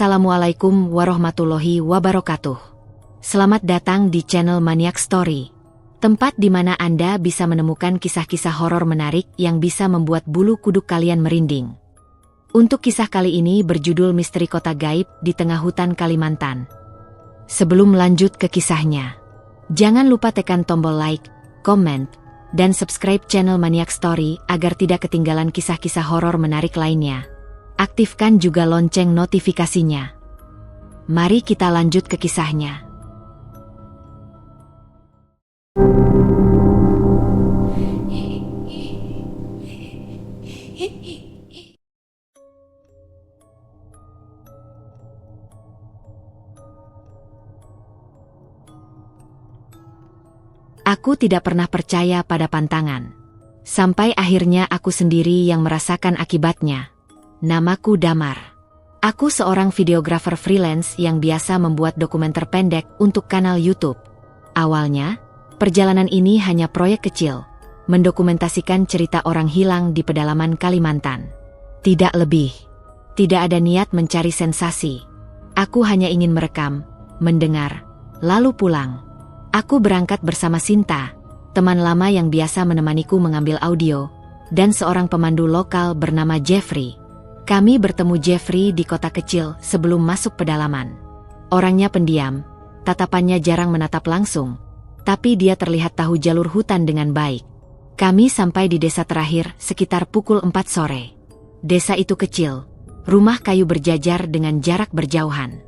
Assalamualaikum warahmatullahi wabarakatuh. Selamat datang di channel Maniac Story, tempat di mana Anda bisa menemukan kisah-kisah horor menarik yang bisa membuat bulu kuduk kalian merinding. Untuk kisah kali ini berjudul Misteri Kota Gaib di Tengah Hutan Kalimantan. Sebelum lanjut ke kisahnya, jangan lupa tekan tombol like, comment, dan subscribe channel Maniac Story agar tidak ketinggalan kisah-kisah horor menarik lainnya. Aktifkan juga lonceng notifikasinya. Mari kita lanjut ke kisahnya. Aku tidak pernah percaya pada pantangan. Sampai akhirnya aku sendiri yang merasakan akibatnya. Namaku Damar. Aku seorang videografer freelance yang biasa membuat dokumenter pendek untuk kanal YouTube. Awalnya, perjalanan ini hanya proyek kecil, mendokumentasikan cerita orang hilang di pedalaman Kalimantan. Tidak lebih. Tidak ada niat mencari sensasi. Aku hanya ingin merekam, mendengar, lalu pulang. Aku berangkat bersama Sinta, teman lama yang biasa menemaniku mengambil audio, dan seorang pemandu lokal bernama Jeffrey. Kami bertemu Jeffrey di kota kecil sebelum masuk pedalaman. Orangnya pendiam, tatapannya jarang menatap langsung, tapi dia terlihat tahu jalur hutan dengan baik. Kami sampai di desa terakhir sekitar pukul 4 sore. Desa itu kecil, rumah kayu berjajar dengan jarak berjauhan.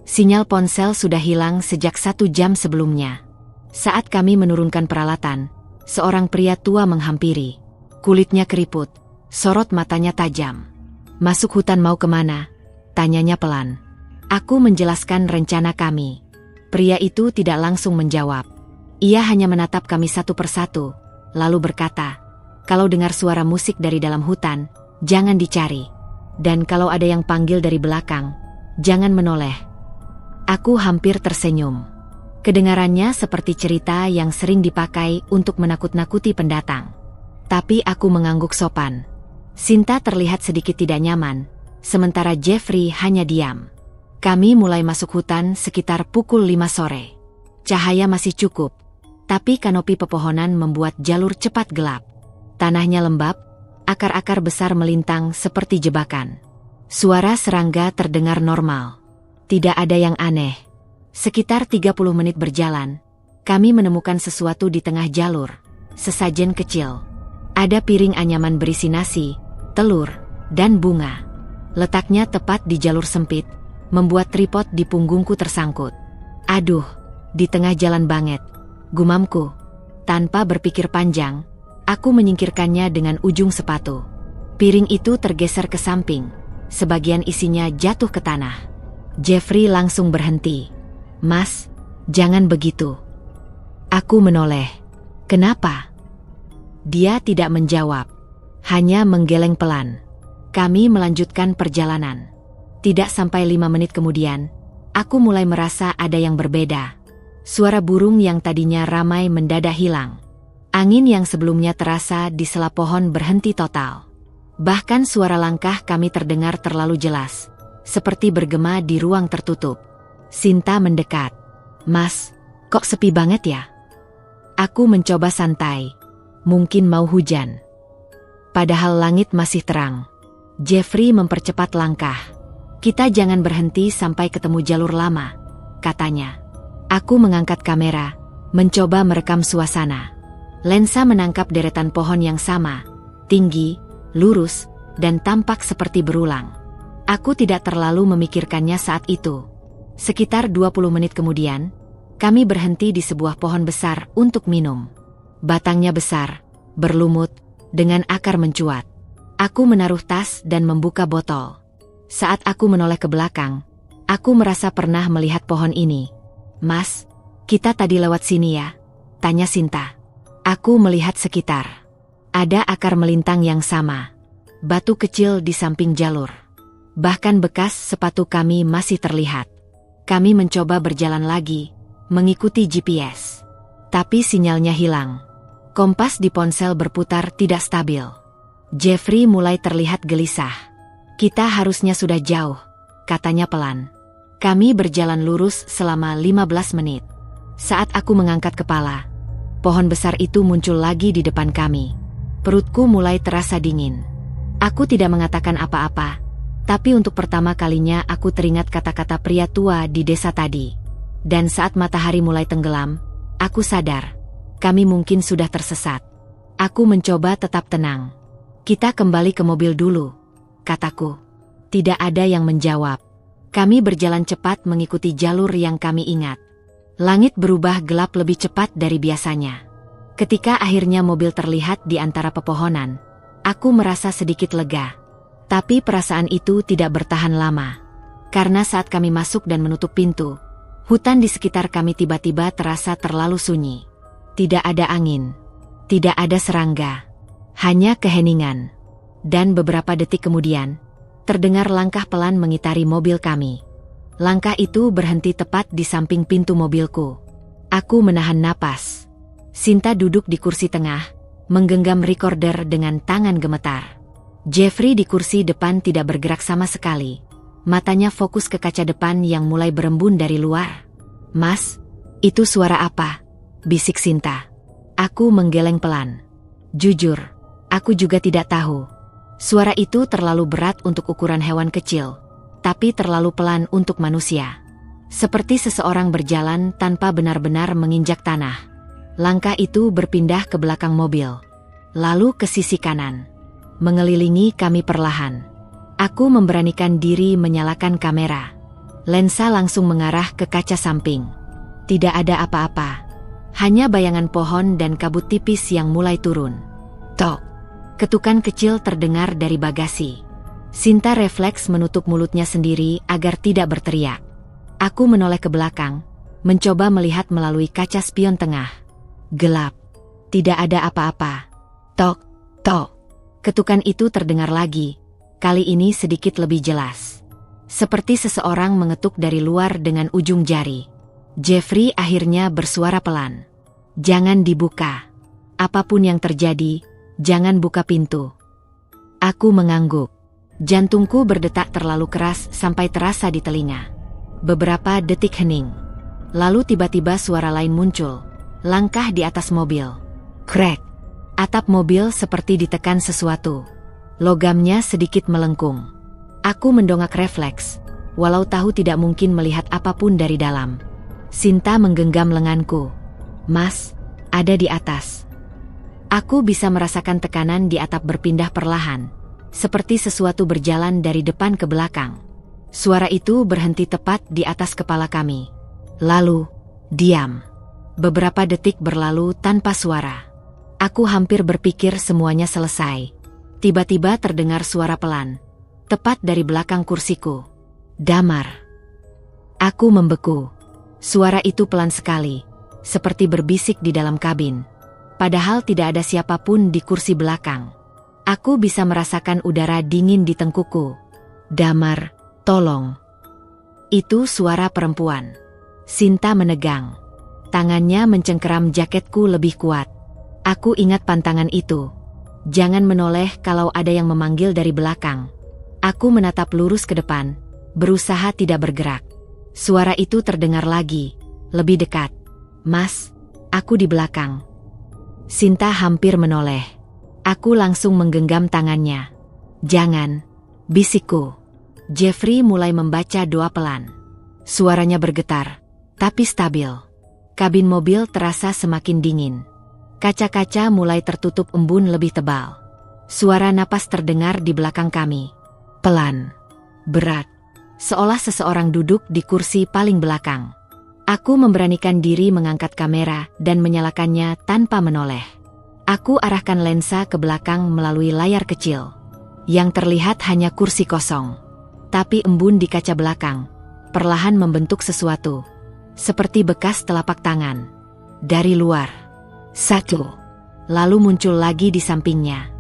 Sinyal ponsel sudah hilang sejak 1 jam sebelumnya. Saat kami menurunkan peralatan, seorang pria tua menghampiri. Kulitnya keriput, sorot matanya tajam. "Masuk hutan mau kemana?" tanyanya pelan. Aku menjelaskan rencana kami. Pria itu tidak langsung menjawab. Ia hanya menatap kami satu persatu, lalu berkata, "Kalau dengar suara musik dari dalam hutan, jangan dicari. Dan kalau ada yang panggil dari belakang, jangan menoleh." Aku hampir tersenyum. Kedengarannya seperti cerita yang sering dipakai untuk menakut-nakuti pendatang. Tapi aku mengangguk sopan. Sinta terlihat sedikit tidak nyaman, sementara Jeffrey hanya diam. Kami mulai masuk hutan sekitar pukul 5 sore. Cahaya masih cukup, tapi kanopi pepohonan membuat jalur cepat gelap. Tanahnya lembab, akar-akar besar melintang seperti jebakan. Suara serangga terdengar normal. Tidak ada yang aneh. Sekitar 30 menit berjalan, kami menemukan sesuatu di tengah jalur, sesajen kecil. Ada piring anyaman berisi nasi, telur, dan bunga. Letaknya tepat di jalur sempit, membuat tripod di punggungku tersangkut. "Aduh, di tengah jalan banget," gumamku. Tanpa berpikir panjang, aku menyingkirkannya dengan ujung sepatu. Piring itu tergeser ke samping, sebagian isinya jatuh ke tanah. Jeffrey langsung berhenti. "Mas, jangan begitu." Aku menoleh. "Kenapa?" Dia tidak menjawab, hanya menggeleng pelan. Kami melanjutkan perjalanan. Tidak sampai 5 menit kemudian, aku mulai merasa ada yang berbeda. Suara burung yang tadinya ramai mendadak hilang. Angin yang sebelumnya terasa di sela pohon berhenti total. Bahkan suara langkah kami terdengar terlalu jelas, seperti bergema di ruang tertutup. Sinta mendekat. "Mas, kok sepi banget ya?" Aku mencoba santai. Mungkin mau hujan. Padahal langit masih terang. Jeffrey mempercepat langkah. "Kita jangan berhenti sampai ketemu jalur lama," katanya. Aku mengangkat kamera, mencoba merekam suasana. Lensa menangkap deretan pohon yang sama, tinggi, lurus, dan tampak seperti berulang. Aku tidak terlalu memikirkannya saat itu. Sekitar 20 menit kemudian, kami berhenti di sebuah pohon besar untuk minum. Batangnya besar, berlumut, dengan akar mencuat. Aku menaruh tas dan membuka botol. Saat aku menoleh ke belakang, aku merasa pernah melihat pohon ini. "Mas, kita tadi lewat sini ya?" tanya Sinta. Aku melihat sekitar. Ada akar melintang yang sama. Batu kecil di samping jalur. Bahkan bekas sepatu kami masih terlihat. Kami mencoba berjalan lagi, mengikuti GPS. Tapi sinyalnya hilang. Kompas di ponsel berputar tidak stabil. Jeffrey mulai terlihat gelisah. "Kita harusnya sudah jauh," katanya pelan. Kami berjalan lurus selama 15 menit. Saat aku mengangkat kepala, pohon besar itu muncul lagi di depan kami. Perutku mulai terasa dingin. Aku tidak mengatakan apa-apa, tapi untuk pertama kalinya aku teringat kata-kata pria tua di desa tadi. Dan saat matahari mulai tenggelam, aku sadar, kami mungkin sudah tersesat. Aku mencoba tetap tenang. Kita kembali ke mobil dulu, kataku. Tidak ada yang menjawab. Kami berjalan cepat mengikuti jalur yang kami ingat. Langit berubah gelap lebih cepat dari biasanya. Ketika akhirnya mobil terlihat di antara pepohonan, aku merasa sedikit lega. Tapi perasaan itu tidak bertahan lama. Karena saat kami masuk dan menutup pintu, hutan di sekitar kami tiba-tiba terasa terlalu sunyi. Tidak ada angin, tidak ada serangga, hanya keheningan. Dan beberapa detik kemudian, terdengar langkah pelan mengitari mobil kami. Langkah itu berhenti tepat di samping pintu mobilku. Aku menahan napas. Sinta duduk di kursi tengah, menggenggam recorder dengan tangan gemetar. Jeffrey di kursi depan tidak bergerak sama sekali. Matanya fokus ke kaca depan yang mulai berembun dari luar. "Mas, itu suara apa?" bisik Sinta. Aku menggeleng pelan. Jujur, aku juga tidak tahu. Suara itu terlalu berat untuk ukuran hewan kecil, tapi terlalu pelan untuk manusia. Seperti seseorang berjalan tanpa benar-benar menginjak tanah. Langkah itu berpindah ke belakang mobil, lalu ke sisi kanan, mengelilingi kami perlahan. Aku memberanikan diri menyalakan kamera. Lensa langsung mengarah ke kaca samping. Tidak ada apa-apa, hanya bayangan pohon dan kabut tipis yang mulai turun. Tok! Ketukan kecil terdengar dari bagasi. Sinta refleks menutup mulutnya sendiri agar tidak berteriak. Aku menoleh ke belakang, mencoba melihat melalui kaca spion tengah. Gelap. Tidak ada apa-apa. Tok, tok. Ketukan itu terdengar lagi, kali ini sedikit lebih jelas. Seperti seseorang mengetuk dari luar dengan ujung jari. Jeffrey akhirnya bersuara pelan. "Jangan dibuka. Apapun yang terjadi, jangan buka pintu." Aku mengangguk. Jantungku berdetak terlalu keras sampai terasa di telinga. Beberapa detik hening. Lalu tiba-tiba suara lain muncul. Langkah di atas mobil. Krek. Atap mobil seperti ditekan sesuatu. Logamnya sedikit melengkung. Aku mendongak refleks, walau tahu tidak mungkin melihat apapun dari dalam. Sinta menggenggam lenganku. "Mas, ada di atas." Aku bisa merasakan tekanan di atap berpindah perlahan, seperti sesuatu berjalan dari depan ke belakang. Suara itu berhenti tepat di atas kepala kami. Lalu, diam. Beberapa detik berlalu tanpa suara. Aku hampir berpikir semuanya selesai. Tiba-tiba terdengar suara pelan, tepat dari belakang kursiku. "Damar." Aku membeku. Suara itu pelan sekali, seperti berbisik di dalam kabin. Padahal tidak ada siapapun di kursi belakang. Aku bisa merasakan udara dingin di tengkuku. "Damar, tolong." Itu suara perempuan. Sinta menegang. Tangannya mencengkeram jaketku lebih kuat. Aku ingat pantangan itu. Jangan menoleh kalau ada yang memanggil dari belakang. Aku menatap lurus ke depan, berusaha tidak bergerak. Suara itu terdengar lagi, lebih dekat. "Mas, aku di belakang." Sinta hampir menoleh. Aku langsung menggenggam tangannya. "Jangan," bisikku. Jeffrey mulai membaca doa pelan. Suaranya bergetar, tapi stabil. Kabin mobil terasa semakin dingin. Kaca-kaca mulai tertutup embun lebih tebal. Suara napas terdengar di belakang kami. Pelan, berat, seolah seseorang duduk di kursi paling belakang. Aku memberanikan diri mengangkat kamera dan menyalakannya tanpa menoleh. Aku arahkan lensa ke belakang melalui layar kecil. Yang terlihat hanya kursi kosong. Tapi embun di kaca belakang perlahan membentuk sesuatu. Seperti bekas telapak tangan. Dari luar. 1. Lalu muncul lagi di sampingnya.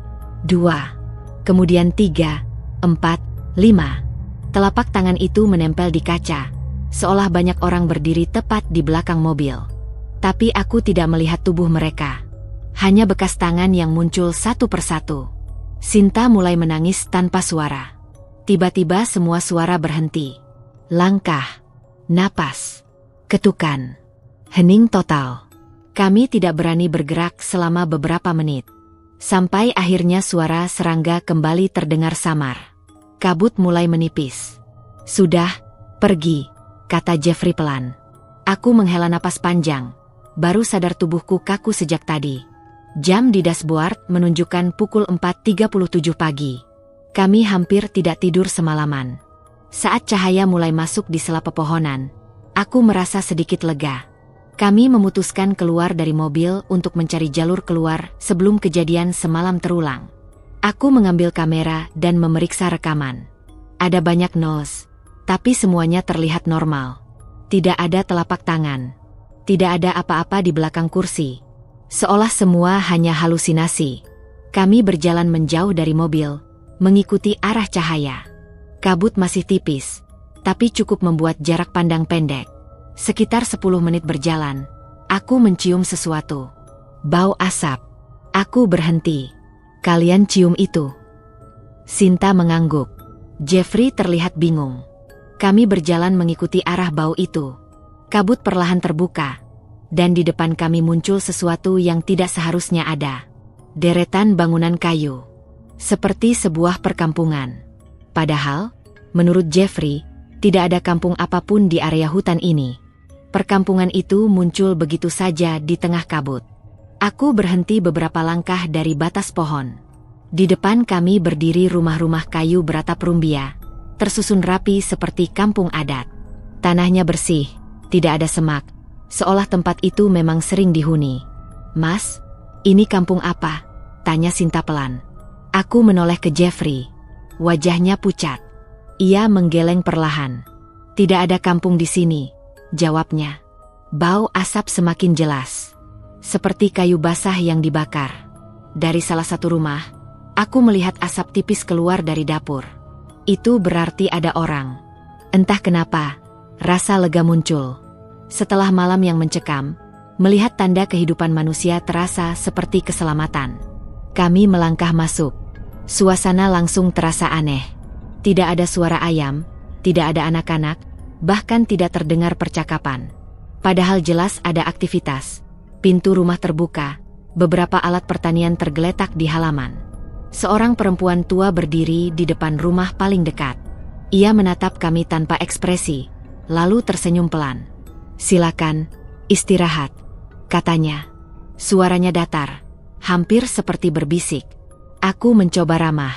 2. Kemudian 3, 4, 5. Telapak tangan itu menempel di kaca. Seolah banyak orang berdiri tepat di belakang mobil. Tapi aku tidak melihat tubuh mereka. Hanya bekas tangan yang muncul satu persatu. Sinta mulai menangis tanpa suara. Tiba-tiba semua suara berhenti. langkah, napas, ketukan, hening total. Kami tidak berani bergerak selama beberapa menit. Sampai akhirnya suara serangga kembali terdengar samar. Kabut mulai menipis. "Sudah, pergi," kata Jeffrey pelan. Aku menghela napas panjang. Baru sadar tubuhku kaku sejak tadi. Jam di dashboard menunjukkan pukul 4.37 pagi. Kami hampir tidak tidur semalaman. Saat cahaya mulai masuk di sela pepohonan, aku merasa sedikit lega. Kami memutuskan keluar dari mobil untuk mencari jalur keluar sebelum kejadian semalam terulang. Aku mengambil kamera dan memeriksa rekaman. Ada banyak nose, tapi semuanya terlihat normal. Tidak ada telapak tangan. Tidak ada apa-apa di belakang kursi. Seolah semua hanya halusinasi. Kami berjalan menjauh dari mobil, mengikuti arah cahaya. Kabut masih tipis, tapi cukup membuat jarak pandang pendek. Sekitar 10 menit berjalan, aku mencium sesuatu. Bau asap. Aku berhenti. "Kalian cium itu?" Sinta mengangguk. Jeffrey terlihat bingung. Kami berjalan mengikuti arah bau itu. Kabut perlahan terbuka, dan di depan kami muncul sesuatu yang tidak seharusnya ada. Deretan bangunan kayu. Seperti sebuah perkampungan. Padahal, menurut Jeffrey, tidak ada kampung apapun di area hutan ini. Perkampungan itu muncul begitu saja di tengah kabut. Aku berhenti beberapa langkah dari batas pohon. Di depan kami berdiri rumah-rumah kayu beratap rumbia, tersusun rapi seperti kampung adat. Tanahnya bersih, tidak ada semak, seolah tempat itu memang sering dihuni. "Mas, ini kampung apa?" tanya Sinta pelan. Aku menoleh ke Jeffrey. Wajahnya pucat. Ia menggeleng perlahan. "Tidak ada kampung di sini," jawabnya. Bau asap semakin jelas, seperti kayu basah yang dibakar. Dari salah satu rumah, aku melihat asap tipis keluar dari dapur. Itu berarti ada orang. Entah kenapa, rasa lega muncul. Setelah malam yang mencekam, melihat tanda kehidupan manusia terasa seperti keselamatan. Kami melangkah masuk. Suasana langsung terasa aneh. Tidak ada suara ayam, tidak ada anak-anak, bahkan tidak terdengar percakapan. Padahal jelas ada aktivitas. Pintu rumah terbuka, beberapa alat pertanian tergeletak di halaman. Seorang perempuan tua berdiri di depan rumah paling dekat. Ia menatap kami tanpa ekspresi, lalu tersenyum pelan. "Silakan, istirahat," katanya. Suaranya datar, hampir seperti berbisik. Aku mencoba ramah.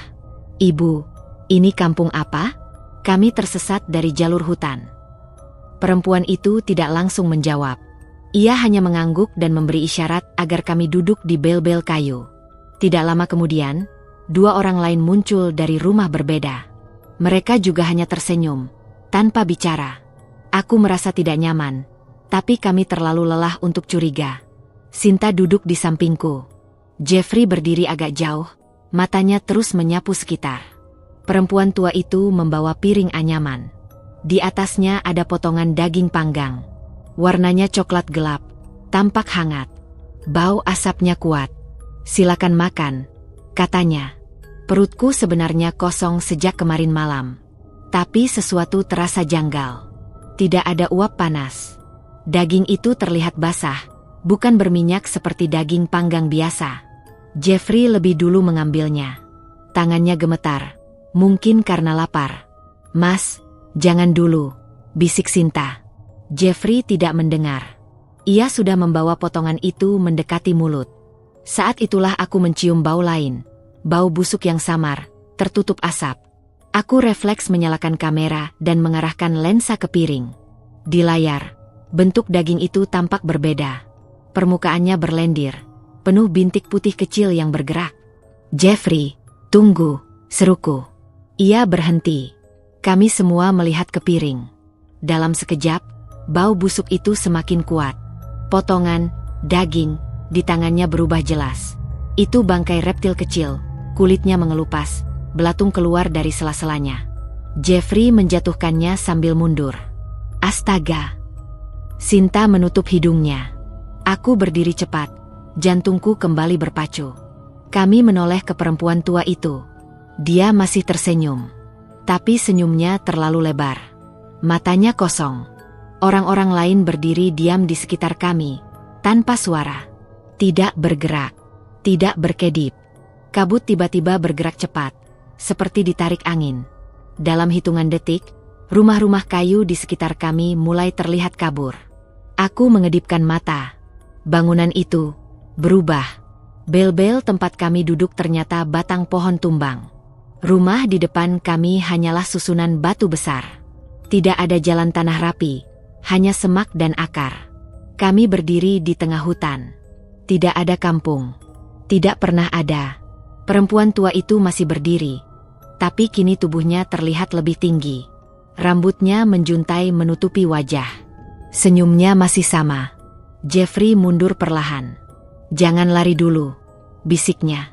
"Ibu, ini kampung apa?" Kami tersesat dari jalur hutan. Perempuan itu tidak langsung menjawab. Ia hanya mengangguk dan memberi isyarat agar kami duduk di bel-bel kayu. Tidak lama kemudian, 2 orang lain muncul dari rumah berbeda. Mereka juga hanya tersenyum, tanpa bicara. Aku merasa tidak nyaman, tapi kami terlalu lelah untuk curiga. Sinta duduk di sampingku. Jeffrey berdiri agak jauh, matanya terus menyapu sekitar. Perempuan tua itu membawa piring anyaman. Di atasnya ada potongan daging panggang. Warnanya coklat gelap, tampak hangat. Bau asapnya kuat. "Silakan makan," katanya. Perutku sebenarnya kosong sejak kemarin malam. Tapi sesuatu terasa janggal. Tidak ada uap panas. Daging itu terlihat basah, bukan berminyak seperti daging panggang biasa. Jeffrey lebih dulu mengambilnya. Tangannya gemetar, mungkin karena lapar. "Mas, jangan dulu," bisik Sinta. Jeffrey tidak mendengar. Ia sudah membawa potongan itu mendekati mulut. Saat itulah aku mencium bau lain. Bau busuk yang samar, tertutup asap. Aku refleks menyalakan kamera dan mengarahkan lensa ke piring. Di layar, bentuk daging itu tampak berbeda. Permukaannya berlendir, penuh bintik putih kecil yang bergerak. "Jeffrey, tunggu," seruku. Ia berhenti. Kami semua melihat ke piring. Dalam sekejap, bau busuk itu semakin kuat. Potongan, daging, di tangannya berubah jelas. Itu bangkai reptil kecil, kulitnya mengelupas, belatung keluar dari sela-selanya. Jeffrey menjatuhkannya sambil mundur. "Astaga!" Sinta menutup hidungnya. Aku berdiri cepat, jantungku kembali berpacu. Kami menoleh ke perempuan tua itu. Dia masih tersenyum. Tapi senyumnya terlalu lebar. matanya kosong. Orang-orang lain berdiri diam di sekitar kami, tanpa suara. Tidak bergerak, tidak berkedip. Kabut tiba-tiba bergerak cepat, seperti ditarik angin. Dalam hitungan detik, rumah-rumah kayu di sekitar kami mulai terlihat kabur. Aku mengedipkan mata. Bangunan itu berubah. Bel-bel tempat kami duduk ternyata batang pohon tumbang. Rumah di depan kami hanyalah susunan batu besar. Tidak ada jalan tanah rapi, hanya semak dan akar. Kami berdiri di tengah hutan. Tidak ada kampung. Tidak pernah ada. Perempuan tua itu masih berdiri. Tapi kini tubuhnya terlihat lebih tinggi. Rambutnya menjuntai menutupi wajah. Senyumnya masih sama. Jeffrey mundur perlahan. "Jangan lari dulu," bisiknya.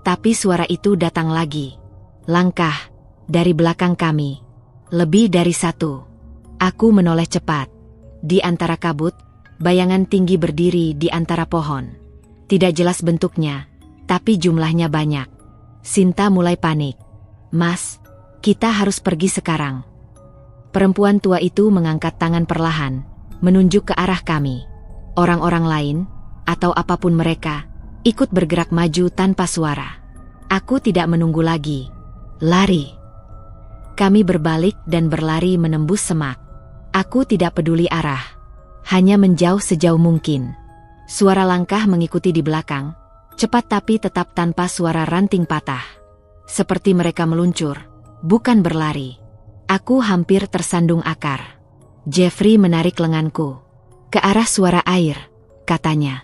Tapi suara itu datang lagi. Langkah dari belakang kami. Lebih dari satu. Aku menoleh cepat. Di antara kabut, bayangan tinggi berdiri di antara pohon. Tidak jelas bentuknya, tapi jumlahnya banyak. Sinta mulai panik. "Mas, kita harus pergi sekarang." Perempuan tua itu mengangkat tangan perlahan, menunjuk ke arah kami. Orang-orang lain, atau apapun mereka, ikut bergerak maju tanpa suara. Aku tidak menunggu lagi. Lari. Kami berbalik dan berlari menembus semak. Aku tidak peduli arah. Hanya menjauh sejauh mungkin. Suara langkah mengikuti di belakang, cepat tapi tetap tanpa suara ranting patah. Seperti mereka meluncur, bukan berlari. Aku hampir tersandung akar. Jeffrey menarik lenganku. "Ke arah suara air," katanya.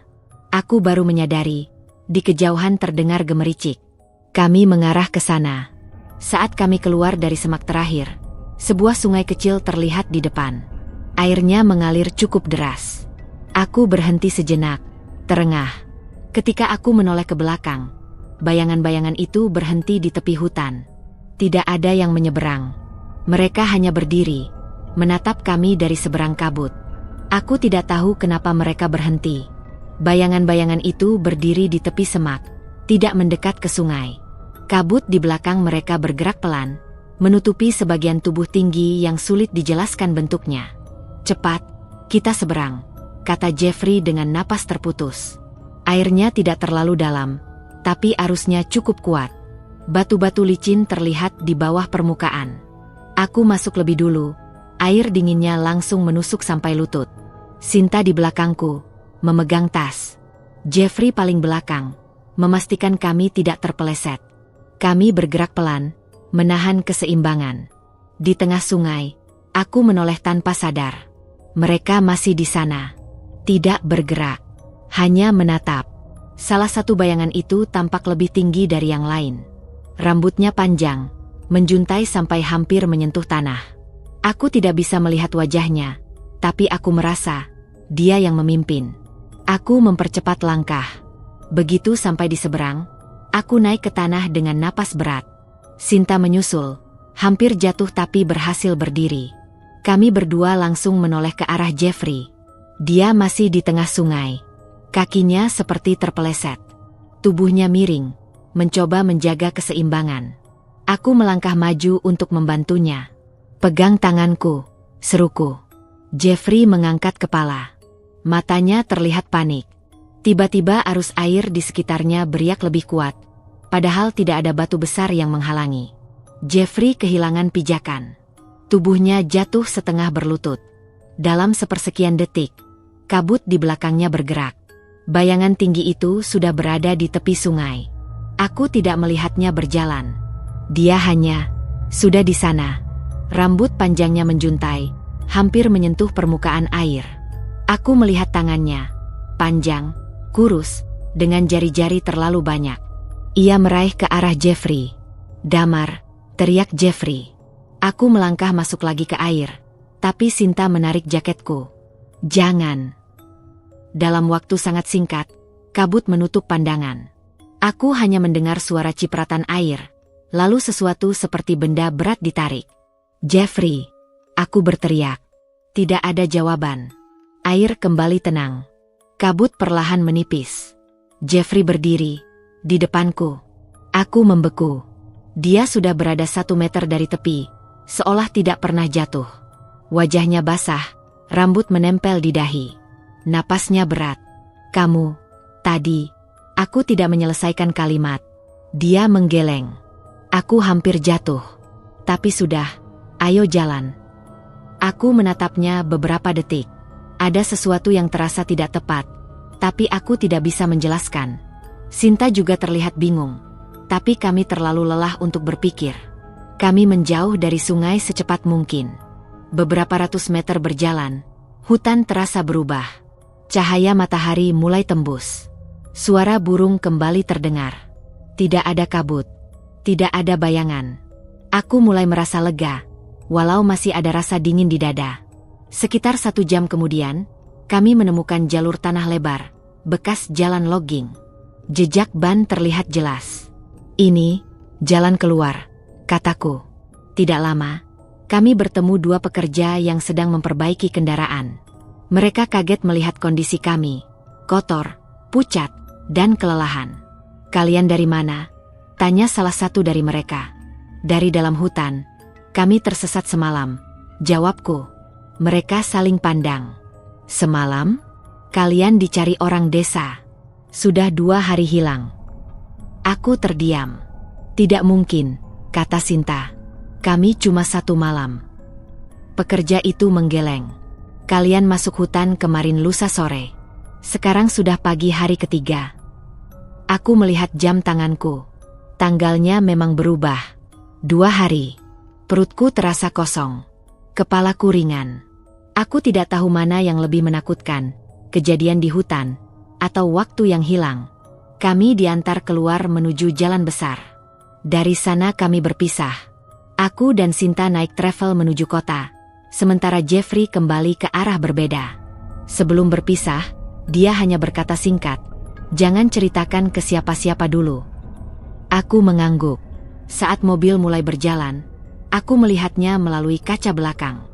Aku baru menyadari, di kejauhan terdengar gemericik. Kami mengarah ke sana. Saat kami keluar dari semak terakhir, sebuah sungai kecil terlihat di depan. Airnya mengalir cukup deras. Aku berhenti sejenak, terengah. Ketika aku menoleh ke belakang, bayangan-bayangan itu berhenti di tepi hutan. Tidak ada yang menyeberang. Mereka hanya berdiri, menatap kami dari seberang kabut. Aku tidak tahu kenapa mereka berhenti. Bayangan-bayangan itu berdiri di tepi semak, tidak mendekat ke sungai. Kabut di belakang mereka bergerak pelan, menutupi sebagian tubuh tinggi yang sulit dijelaskan bentuknya. "Cepat, kita seberang," kata Jeffrey dengan napas terputus. Airnya tidak terlalu dalam, tapi arusnya cukup kuat. Batu-batu licin terlihat di bawah permukaan. Aku masuk lebih dulu, air dinginnya langsung menusuk sampai lutut. Sinta di belakangku, memegang tas. Jeffrey paling belakang, memastikan kami tidak terpeleset. Kami bergerak pelan, menahan keseimbangan. Di tengah sungai, aku menoleh tanpa sadar. Mereka masih di sana. Tidak bergerak, hanya menatap. Salah satu bayangan itu tampak lebih tinggi dari yang lain. Rambutnya panjang, menjuntai sampai hampir menyentuh tanah. Aku tidak bisa melihat wajahnya, tapi aku merasa dia yang memimpin. Aku mempercepat langkah. Begitu sampai di seberang, aku naik ke tanah dengan napas berat. Sinta menyusul, hampir jatuh tapi berhasil berdiri. Kami berdua langsung menoleh ke arah Jeffrey. Dia masih di tengah sungai. Kakinya seperti terpeleset. Tubuhnya miring, mencoba menjaga keseimbangan. Aku melangkah maju untuk membantunya. "Pegang tanganku," seruku. Jeffrey mengangkat kepala. Matanya terlihat panik. Tiba-tiba arus air di sekitarnya beriak lebih kuat, padahal tidak ada batu besar yang menghalangi. Jeffrey kehilangan pijakan. Tubuhnya jatuh setengah berlutut. Dalam sepersekian detik, kabut di belakangnya bergerak. Bayangan tinggi itu sudah berada di tepi sungai. Aku tidak melihatnya berjalan. Dia hanya sudah di sana. Rambut panjangnya menjuntai, hampir menyentuh permukaan air. Aku melihat tangannya, panjang, kurus, dengan jari-jari terlalu banyak. Ia meraih ke arah Jeffrey. "Damar," teriak Jeffrey. Aku melangkah masuk lagi ke air, tapi Sinta menarik jaketku. "Jangan." Dalam waktu sangat singkat, kabut menutup pandangan. Aku hanya mendengar suara cipratan air, lalu sesuatu seperti benda berat ditarik. "Jeffrey," aku berteriak. Tidak ada jawaban. Air kembali tenang. Kabut perlahan menipis. Jeffrey berdiri di depanku. Aku membeku. Dia sudah berada 1 meter dari tepi, seolah tidak pernah jatuh. Wajahnya basah, rambut menempel di dahi. Napasnya berat. Kamu, tadi, aku tidak menyelesaikan kalimat. Dia menggeleng. Aku hampir jatuh. Tapi sudah, ayo jalan. Aku menatapnya beberapa detik. Ada sesuatu yang terasa tidak tepat, tapi aku tidak bisa menjelaskan. Sinta juga terlihat bingung, tapi kami terlalu lelah untuk berpikir. Kami menjauh dari sungai secepat mungkin. Beberapa ratus meter berjalan, hutan terasa berubah. Cahaya matahari mulai tembus. Suara burung kembali terdengar. Tidak ada kabut, tidak ada bayangan. Aku mulai merasa lega, walau masih ada rasa dingin di dada. Sekitar 1 jam kemudian, kami menemukan jalur tanah lebar, bekas jalan logging. Jejak ban terlihat jelas. Ini, jalan keluar, kataku. Tidak lama, kami bertemu 2 pekerja yang sedang memperbaiki kendaraan. Mereka kaget melihat kondisi kami, kotor, pucat, dan kelelahan. Kalian dari mana? Tanya salah satu dari mereka. Dari dalam hutan. Kami tersesat semalam. Jawabku. Mereka saling pandang. Semalam? Kalian dicari orang desa. Sudah 2 hari hilang. Aku terdiam. Tidak mungkin, kata Sinta. Kami cuma 1 malam. Pekerja itu menggeleng. Kalian masuk hutan kemarin lusa sore. Sekarang sudah pagi hari ketiga. Aku melihat jam tanganku. Tanggalnya memang berubah. 2 hari. Perutku terasa kosong. Kepalaku ringan. Aku tidak tahu mana yang lebih menakutkan, kejadian di hutan, atau waktu yang hilang. Kami diantar keluar menuju jalan besar. Dari sana kami berpisah. Aku dan Sinta naik travel menuju kota, sementara Jeffrey kembali ke arah berbeda. Sebelum berpisah, dia hanya berkata singkat, "Jangan ceritakan ke siapa-siapa dulu." Aku mengangguk. Saat mobil mulai berjalan, aku melihatnya melalui kaca belakang.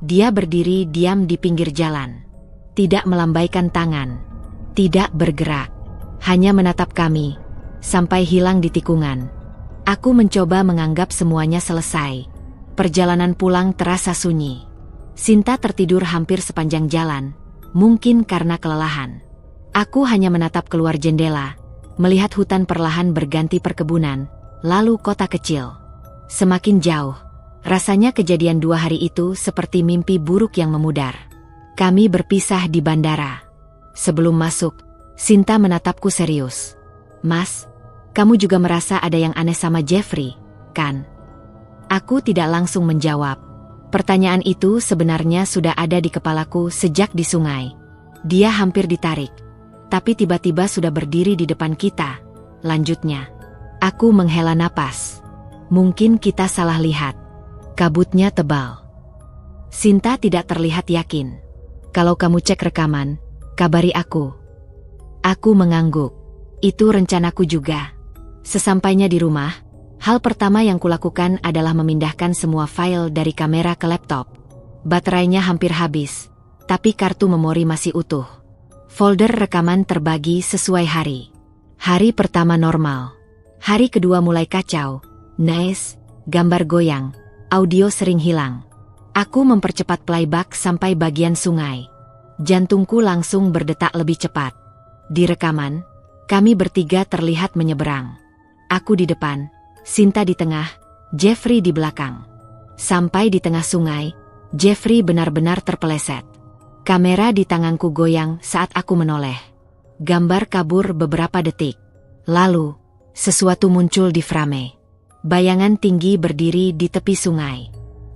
Dia berdiri diam di pinggir jalan. Tidak melambaikan tangan. Tidak bergerak. Hanya menatap kami. Sampai hilang di tikungan. Aku mencoba menganggap semuanya selesai. Perjalanan pulang terasa sunyi. Sinta tertidur hampir sepanjang jalan. Mungkin karena kelelahan. Aku hanya menatap keluar jendela. Melihat hutan perlahan berganti perkebunan. Lalu kota kecil. Semakin jauh. Rasanya kejadian 2 hari itu seperti mimpi buruk yang memudar. Kami berpisah di bandara. Sebelum masuk, Sinta menatapku serius. "Mas, kamu juga merasa ada yang aneh sama Jeffrey, kan?" Aku tidak langsung menjawab. Pertanyaan itu sebenarnya sudah ada di kepalaku sejak di sungai. Dia hampir ditarik. Tapi tiba-tiba sudah berdiri di depan kita. Lanjutnya. Aku menghela napas. Mungkin kita salah lihat. Kabutnya tebal. Sinta tidak terlihat yakin. "Kalau kamu cek rekaman, kabari aku." Aku mengangguk. Itu rencanaku juga. Sesampainya di rumah, hal pertama yang kulakukan adalah memindahkan semua file dari kamera ke laptop. Baterainya hampir habis, tapi kartu memori masih utuh. Folder rekaman terbagi sesuai hari. Hari pertama normal. Hari kedua mulai kacau. Noise, gambar goyang, audio sering hilang. Aku mempercepat playback sampai bagian sungai. Jantungku langsung berdetak lebih cepat. Di rekaman, kami bertiga terlihat menyeberang. Aku di depan, Sinta di tengah, Jeffrey di belakang. Sampai di tengah sungai, Jeffrey benar-benar terpeleset. Kamera di tanganku goyang saat aku menoleh. Gambar kabur beberapa detik. Lalu, sesuatu muncul di frame. Bayangan tinggi berdiri di tepi sungai.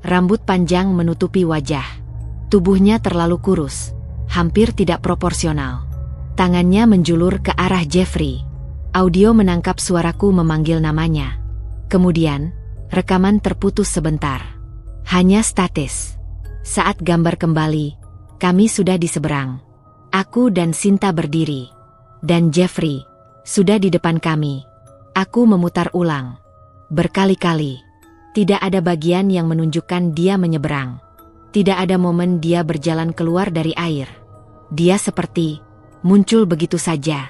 Rambut panjang menutupi wajah. Tubuhnya terlalu kurus, hampir tidak proporsional. Tangannya menjulur ke arah Jeffrey. Audio menangkap suaraku memanggil namanya. Kemudian, rekaman terputus sebentar. Hanya statis. Saat gambar kembali, kami sudah di seberang. Aku dan Sinta berdiri. Dan Jeffrey sudah di depan kami. Aku memutar ulang. Berkali-kali. Tidak ada bagian yang menunjukkan dia menyeberang. Tidak ada momen dia berjalan keluar dari air. Dia seperti muncul begitu saja.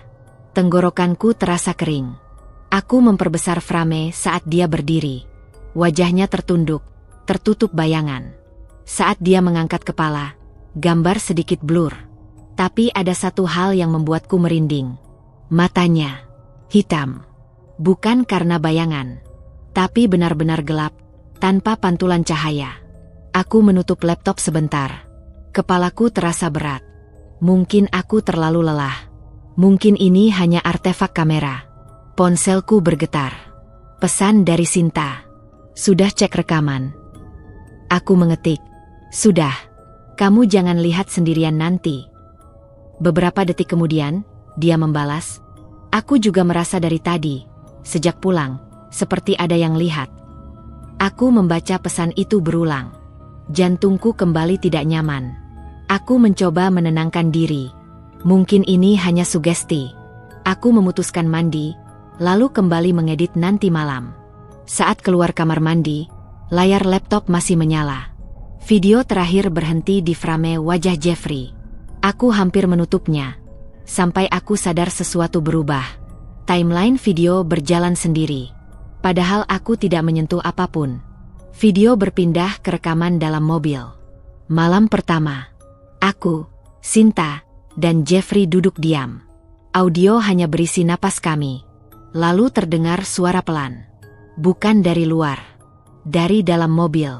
Tenggorokanku terasa kering. Aku memperbesar frame saat dia berdiri. Wajahnya tertunduk, tertutup bayangan. Saat dia mengangkat kepala, gambar sedikit blur. Tapi ada satu hal yang membuatku merinding. Matanya hitam. Bukan karena bayangan, tapi benar-benar gelap, tanpa pantulan cahaya. Aku menutup laptop sebentar. Kepalaku terasa berat. Mungkin aku terlalu lelah. Mungkin ini hanya artefak kamera. Ponselku bergetar. Pesan dari Sinta. Sudah cek rekaman? Aku mengetik. Sudah. Kamu jangan lihat sendirian nanti. Beberapa detik kemudian, dia membalas. Aku juga merasa dari tadi, sejak pulang, seperti ada yang lihat. Aku membaca pesan itu berulang. Jantungku kembali tidak nyaman. Aku mencoba menenangkan diri. Mungkin ini hanya sugesti. Aku memutuskan mandi, lalu kembali mengedit nanti malam. Saat keluar kamar mandi, layar laptop masih menyala. Video terakhir berhenti di frame wajah Jeffrey. Aku hampir menutupnya, sampai aku sadar sesuatu berubah. Timeline video berjalan sendiri. Padahal aku tidak menyentuh apapun. Video berpindah ke rekaman dalam mobil. Malam pertama. Aku, Sinta, dan Jeffrey duduk diam. Audio hanya berisi napas kami. Lalu terdengar suara pelan. Bukan dari luar. Dari dalam mobil.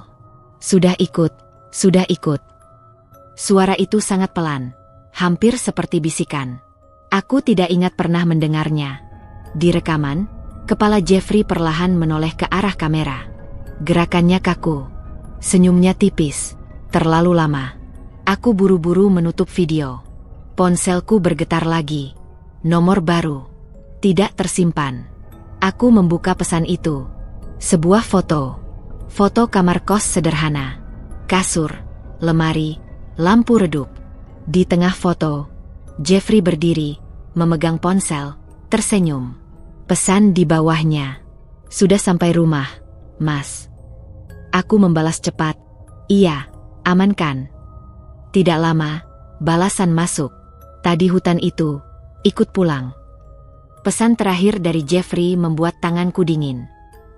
Sudah ikut, sudah ikut. Suara itu sangat pelan. Hampir seperti bisikan. Aku tidak ingat pernah mendengarnya. Di rekaman, kepala Jeffrey perlahan menoleh ke arah kamera. Gerakannya kaku. Senyumnya tipis. Terlalu lama. Aku buru-buru menutup video. Ponselku bergetar lagi. Nomor baru. Tidak tersimpan. Aku membuka pesan itu. Sebuah foto. Foto kamar kos sederhana. Kasur, lemari, lampu redup. Di tengah foto, Jeffrey berdiri, memegang ponsel, tersenyum. Pesan di bawahnya. Sudah sampai rumah, Mas. Aku membalas cepat. Iya, aman kan? Tidak lama, balasan masuk. Tadi hutan itu, ikut pulang. Pesan terakhir dari Jeffrey membuat tanganku dingin.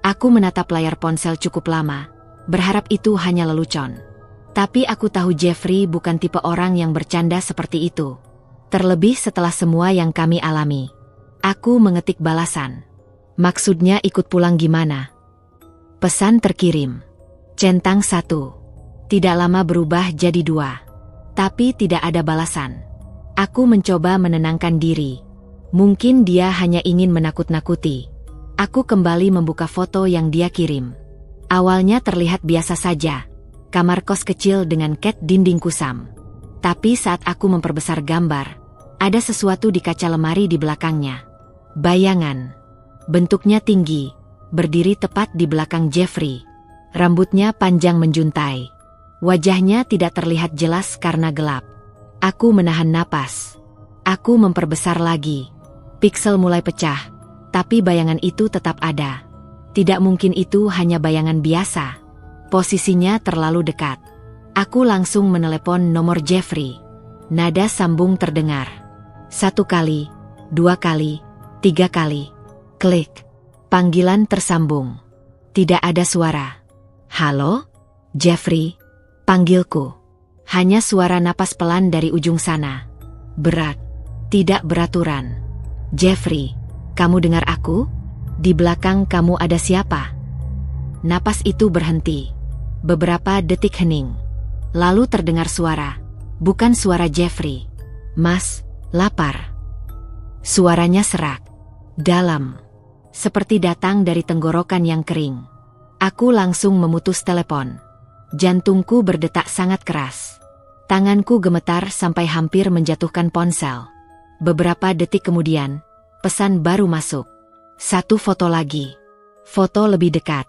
Aku menatap layar ponsel cukup lama, berharap itu hanya lelucon. Tapi aku tahu Jeffrey bukan tipe orang yang bercanda seperti itu. Terlebih setelah semua yang kami alami. Aku mengetik balasan. Maksudnya ikut pulang gimana? Pesan terkirim. Centang 1. Tidak lama berubah jadi 2. Tapi tidak ada balasan. Aku mencoba menenangkan diri. Mungkin dia hanya ingin menakut-nakuti. Aku kembali membuka foto yang dia kirim. Awalnya terlihat biasa saja. Kamar kos kecil dengan cat dinding kusam. Tapi saat aku memperbesar gambar, ada sesuatu di kaca lemari di belakangnya. Bayangan. Bentuknya tinggi, berdiri tepat di belakang Jeffrey. Rambutnya panjang menjuntai. Wajahnya tidak terlihat jelas karena gelap. Aku menahan napas. Aku memperbesar lagi. Piksel mulai pecah. Tapi bayangan itu tetap ada. Tidak mungkin itu hanya bayangan biasa. Posisinya terlalu dekat. Aku langsung menelepon nomor Jeffrey. Nada sambung terdengar. 1 kali, 2 kali, 3 kali. Klik. Panggilan tersambung. Tidak ada suara. Halo? Jeffrey? Panggilku. Hanya suara napas pelan dari ujung sana. Berat. Tidak beraturan. Jeffrey. Kamu dengar aku? Di belakang kamu ada siapa? Napas itu berhenti. Beberapa detik hening. Lalu terdengar suara. Bukan suara Jeffrey. Mas, lapar. Suaranya serak. Dalam. Seperti datang dari tenggorokan yang kering. Aku langsung memutus telepon. Jantungku berdetak sangat keras. Tanganku gemetar sampai hampir menjatuhkan ponsel. Beberapa detik kemudian, pesan baru masuk. 1 foto lagi. Foto lebih dekat.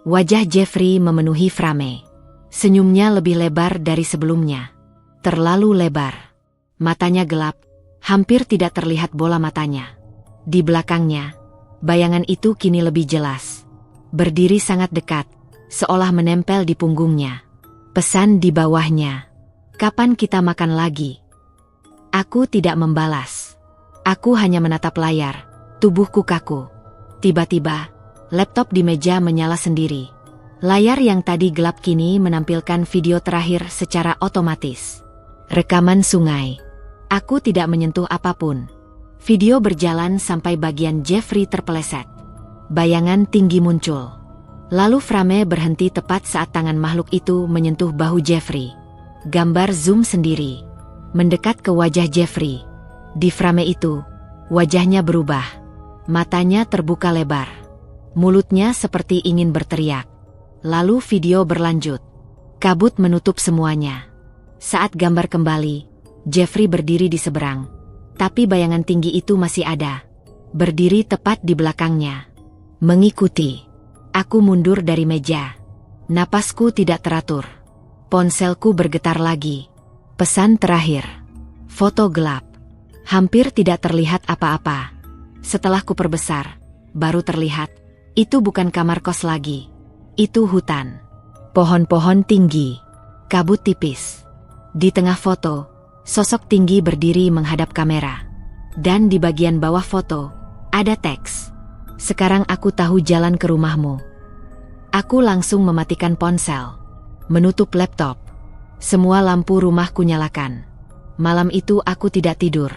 Wajah Jeffrey memenuhi frame. Senyumnya lebih lebar dari sebelumnya. Terlalu lebar. Matanya gelap, hampir tidak terlihat bola matanya. Di belakangnya, bayangan itu kini lebih jelas. Berdiri sangat dekat, seolah menempel di punggungnya. Pesan di bawahnya. Kapan kita makan lagi? Aku tidak membalas. Aku hanya menatap layar, tubuhku kaku. Tiba-tiba, laptop di meja menyala sendiri. Layar yang tadi gelap kini menampilkan video terakhir secara otomatis. Rekaman sungai. Aku tidak menyentuh apapun. Video berjalan sampai bagian Jeffrey terpeleset. Bayangan tinggi muncul. Lalu frame berhenti tepat saat tangan makhluk itu menyentuh bahu Jeffrey. Gambar zoom sendiri. Mendekat ke wajah Jeffrey. Di frame itu, wajahnya berubah. Matanya terbuka lebar. Mulutnya seperti ingin berteriak. Lalu video berlanjut. Kabut menutup semuanya. Saat gambar kembali, Jeffrey berdiri di seberang. Tapi bayangan tinggi itu masih ada. Berdiri tepat di belakangnya. Mengikuti. Aku mundur dari meja. Napasku tidak teratur. Ponselku bergetar lagi. Pesan terakhir. Foto gelap. Hampir tidak terlihat apa-apa. Setelah ku perbesar, baru terlihat. Itu bukan kamar kos lagi. Itu hutan. Pohon-pohon tinggi. Kabut tipis. Di tengah foto, sosok tinggi berdiri menghadap kamera. Dan di bagian bawah foto, ada teks. Sekarang aku tahu jalan ke rumahmu. Aku langsung mematikan ponsel. Menutup laptop. Semua lampu rumahku nyalakan. Malam itu aku tidak tidur.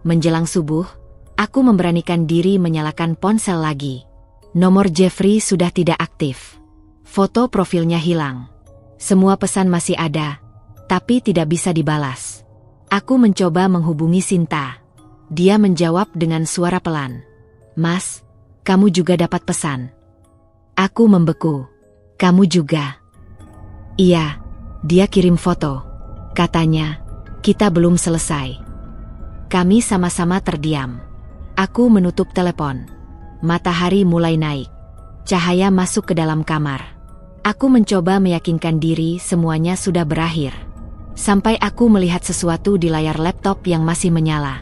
Menjelang subuh, aku memberanikan diri menyalakan ponsel lagi. Nomor Jeffrey sudah tidak aktif. Foto profilnya hilang. Semua pesan masih ada, tapi tidak bisa dibalas. Aku mencoba menghubungi Sinta. Dia menjawab dengan suara pelan. Mas, kamu juga dapat pesan. Aku membeku. Kamu juga? Iya, dia kirim foto. Katanya, kita belum selesai. Kami sama-sama terdiam. Aku menutup telepon. Matahari mulai naik. Cahaya masuk ke dalam kamar. Aku mencoba meyakinkan diri semuanya sudah berakhir. Sampai aku melihat sesuatu di layar laptop yang masih menyala.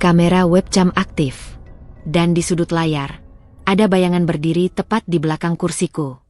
Kamera webcam aktif. Dan di sudut layar, ada bayangan berdiri tepat di belakang kursiku.